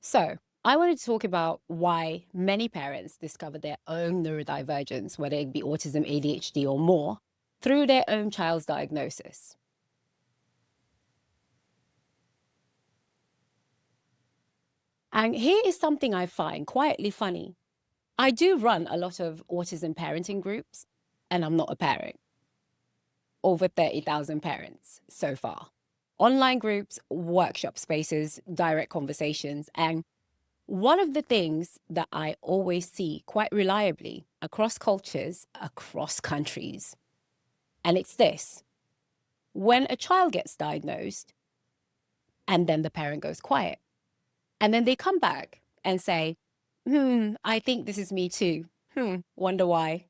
So, I wanted to talk about why many parents discover their own neurodivergence, whether it be autism, ADHD, or more, through their own child's diagnosis. And here is something I find quietly funny. I do run a lot of autism parenting groups, and I'm not a parent. Over 30,000 parents so far. Online groups, workshop spaces, direct conversations, and one of the things that I always see quite reliably across cultures, across countries, and it's this: when a child gets diagnosed and then the parent goes quiet, and then they come back and say, I think this is me too. Wonder why?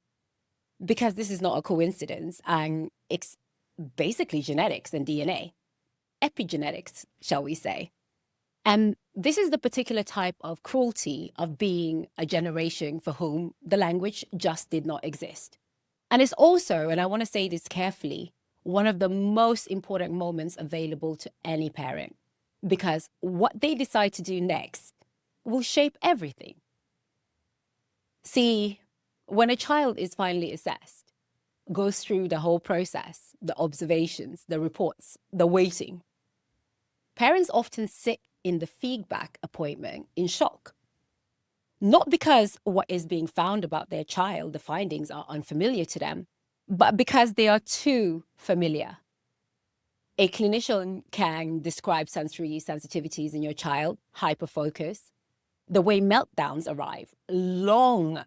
Because this is not a coincidence, and it's basically genetics and DNA, epigenetics, shall we say. And this is the particular type of cruelty of being a generation for whom the language just did not exist. And it's also, and I want to say this carefully, one of the most important moments available to any parent, because what they decide to do next will shape everything. See, when a child is finally assessed, goes through the whole process, the observations, the reports, the waiting, parents often sit in the feedback appointment in shock. Not because what is being found about their child, the findings are unfamiliar to them, but because they are too familiar. A clinician can describe sensory sensitivities in your child, hyperfocus, the way meltdowns arrive, long.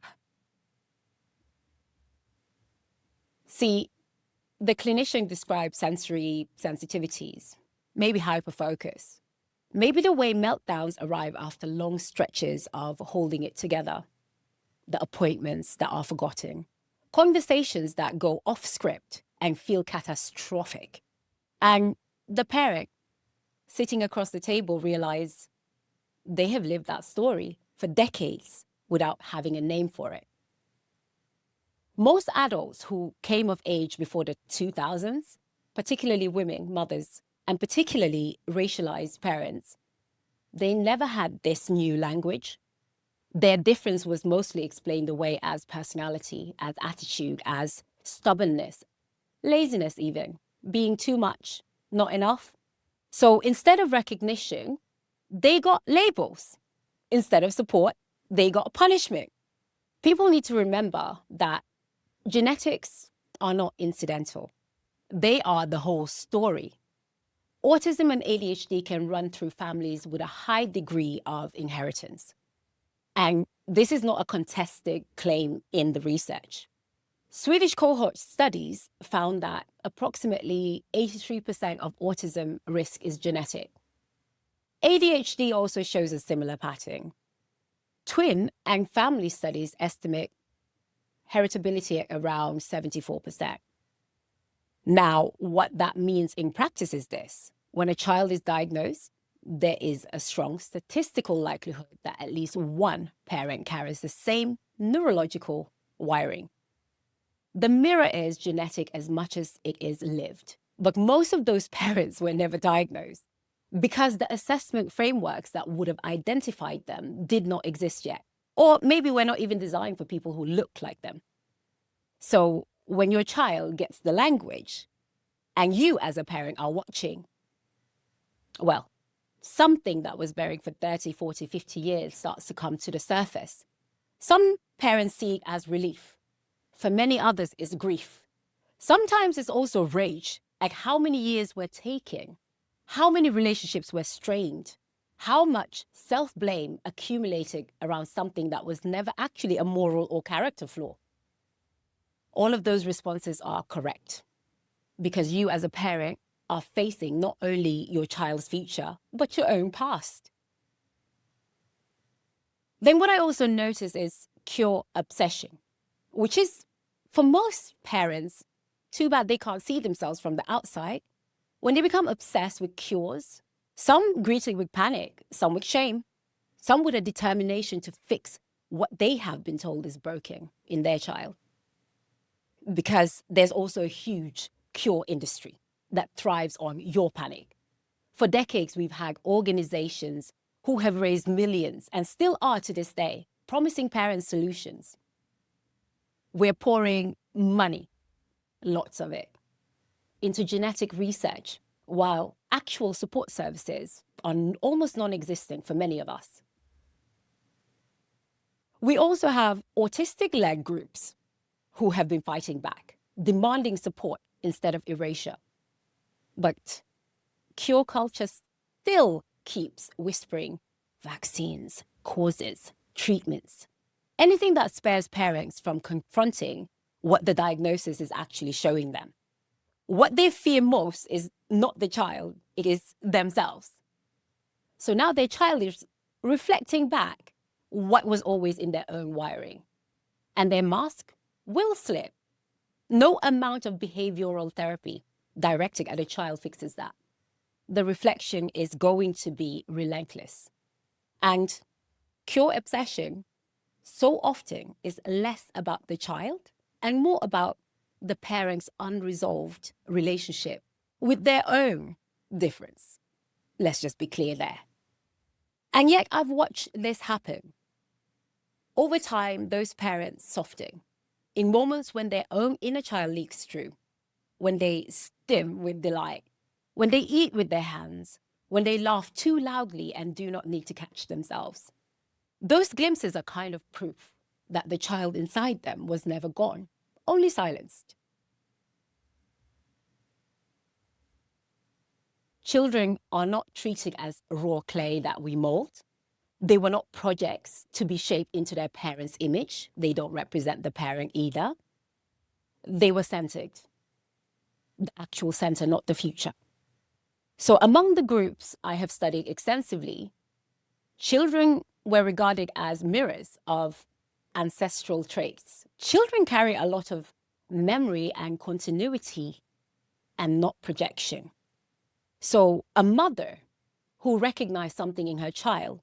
See, the clinician describes sensory sensitivities, maybe hyperfocus, maybe the way meltdowns arrive after long stretches of holding it together, the appointments that are forgotten, conversations that go off script and feel catastrophic. And the parent sitting across the table realize they have lived that story for decades without having a name for it. Most adults who came of age before the 2000s, particularly women, mothers, and particularly racialized parents, they never had this new language. Their difference was mostly explained away as personality, as attitude, as stubbornness, laziness even, being too much, not enough. So instead of recognition, they got labels. Instead of support, they got punishment. People need to remember that genetics are not incidental. They are the whole story. Autism and ADHD can run through families with a high degree of inheritance. And this is not a contested claim in the research. Swedish cohort studies found that approximately 83% of autism risk is genetic. ADHD also shows a similar pattern. Twin and family studies estimate heritability at around 74%. Now, what that means in practice is this: when a child is diagnosed, there is a strong statistical likelihood that at least one parent carries the same neurological wiring. The mirror is genetic as much as it is lived. But most of those parents were never diagnosed because the assessment frameworks that would have identified them did not exist yet. Or maybe we're not even designed for people who look like them. So when your child gets the language and you as a parent are watching, well, something that was buried for 30, 40, 50 years starts to come to the surface. Some parents see it as relief. For many others, it's grief. Sometimes it's also rage, like how many years we're taking, how many relationships were strained, how much self-blame accumulated around something that was never actually a moral or character flaw. All of those responses are correct because you as a parent are facing not only your child's future, but your own past. Then what I also notice is cure obsession, which is, for most parents, too bad they can't see themselves from the outside. When they become obsessed with cures, some greet it with panic, some with shame, some with a determination to fix what they have been told is broken in their child. Because there's also a huge cure industry that thrives on your panic. For decades, we've had organizations who have raised millions and still are to this day, promising parents solutions. We're pouring money, lots of it, into genetic research, while actual support services are almost non-existent for many of us. We also have autistic-led groups who have been fighting back, demanding support instead of erasure. But cure culture still keeps whispering vaccines, causes, treatments, anything that spares parents from confronting what the diagnosis is actually showing them. What they fear most is not the child, it is themselves. So now their child is reflecting back what was always in their own wiring. And their mask will slip. No amount of behavioral therapy directed at a child fixes that. The reflection is going to be relentless. And cure obsession so often is less about the child and more about the parents' unresolved relationship with their own difference. Let's just be clear there. And yet I've watched this happen. Over time, those parents soften in moments when their own inner child leaks through, when they stim with delight, when they eat with their hands, when they laugh too loudly and do not need to catch themselves. Those glimpses are kind of proof that the child inside them was never gone, only silenced. Children are not treated as raw clay that we mold. They were not projects to be shaped into their parents' image. They don't represent the parent either. They were centered, the actual center, not the future. So among the groups I have studied extensively, children were regarded as mirrors of ancestral traits. Children carry a lot of memory and continuity and not projection. So a mother who recognized something in her child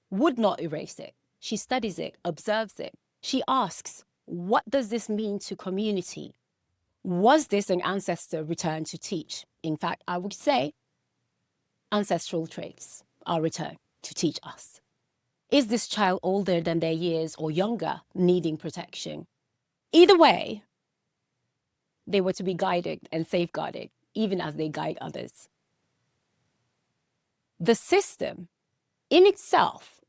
would not erase it. She studies it, observes it. She asks, what does this mean to community? Was this an ancestor returned to teach? In fact, I would say ancestral traits are returned to teach us. Is this child older than their years or younger, needing protection? Either way, they were to be guided and safeguarded, even as they guide others. The system in itself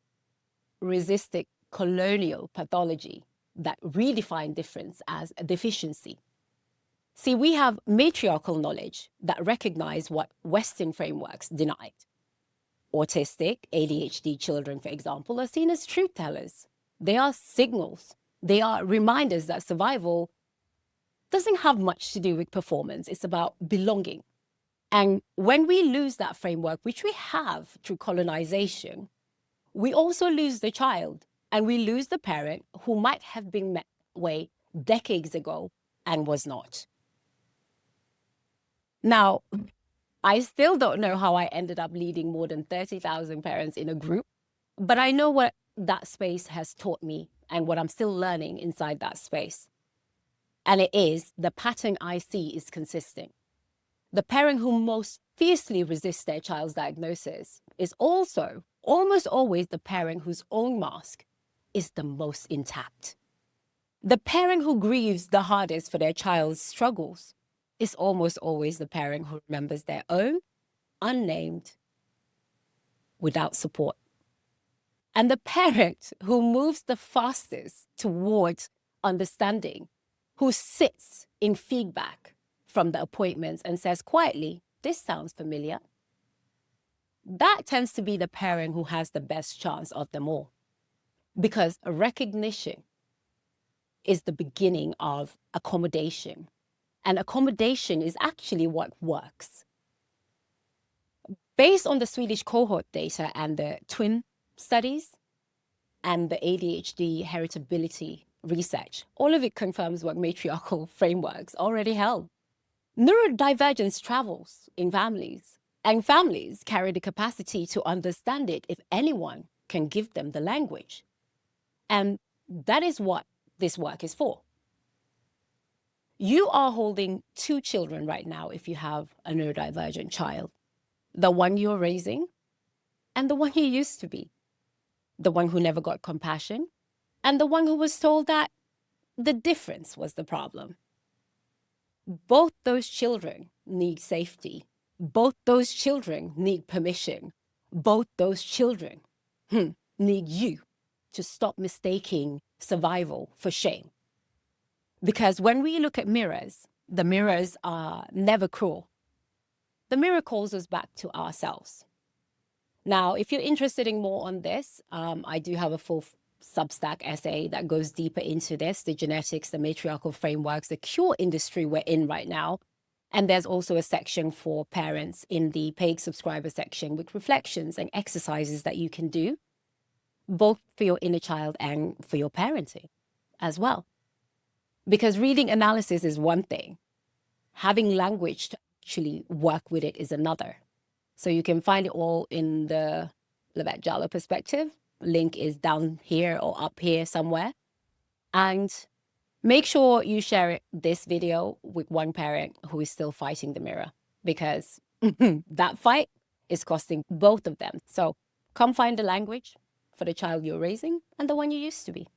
resisted colonial pathology that redefined difference as a deficiency. See, we have matriarchal knowledge that recognize what Western frameworks denied. Autistic, ADHD children, for example, are seen as truth tellers. They are signals. They are reminders that survival doesn't have much to do with performance. It's about belonging. And when we lose that framework, which we have through colonization, we also lose the child and we lose the parent who might have been met way decades ago and was not. Now, I still don't know how I ended up leading more than 30,000 parents in a group, but I know what that space has taught me and what I'm still learning inside that space. And it is, the pattern I see is consistent. The parent who most fiercely resists their child's diagnosis is also almost always the parent whose own mask is the most intact. The parent who grieves the hardest for their child's struggles is almost always the parent who remembers their own, unnamed, without support. And the parent who moves the fastest towards understanding, who sits in feedback from the appointments and says quietly, this sounds familiar. That tends to be the parent who has the best chance of them all, because a recognition is the beginning of accommodation. And accommodation is actually what works. Based on the Swedish cohort data and the twin studies and the ADHD heritability research, all of it confirms what matriarchal frameworks already held. Neurodivergence travels in families, and families carry the capacity to understand it if anyone can give them the language. And that is what this work is for. You are holding two children right now if you have a neurodivergent child. The one you're raising and the one you used to be, the one who never got compassion, and the one who was told that the difference was the problem. Both those children need safety. Both those children need permission. Both those children need you to stop mistaking survival for shame. Because when we look at mirrors, the mirrors are never cruel. The mirror calls us back to ourselves. Now, if you're interested in more on this, I do have a full Substack essay that goes deeper into this, the genetics, the matriarchal frameworks, the cure industry we're in right now. And there's also a section for parents in the paid subscriber section with reflections and exercises that you can do, both for your inner child and for your parenting as well. Because reading analysis is one thing. Having language to actually work with it is another. So you can find it all in the Lovette Jallow perspective. Link is down here or up here somewhere. And make sure you share this video with one parent who is still fighting the mirror, because that fight is costing both of them. So come find the language for the child you're raising and the one you used to be.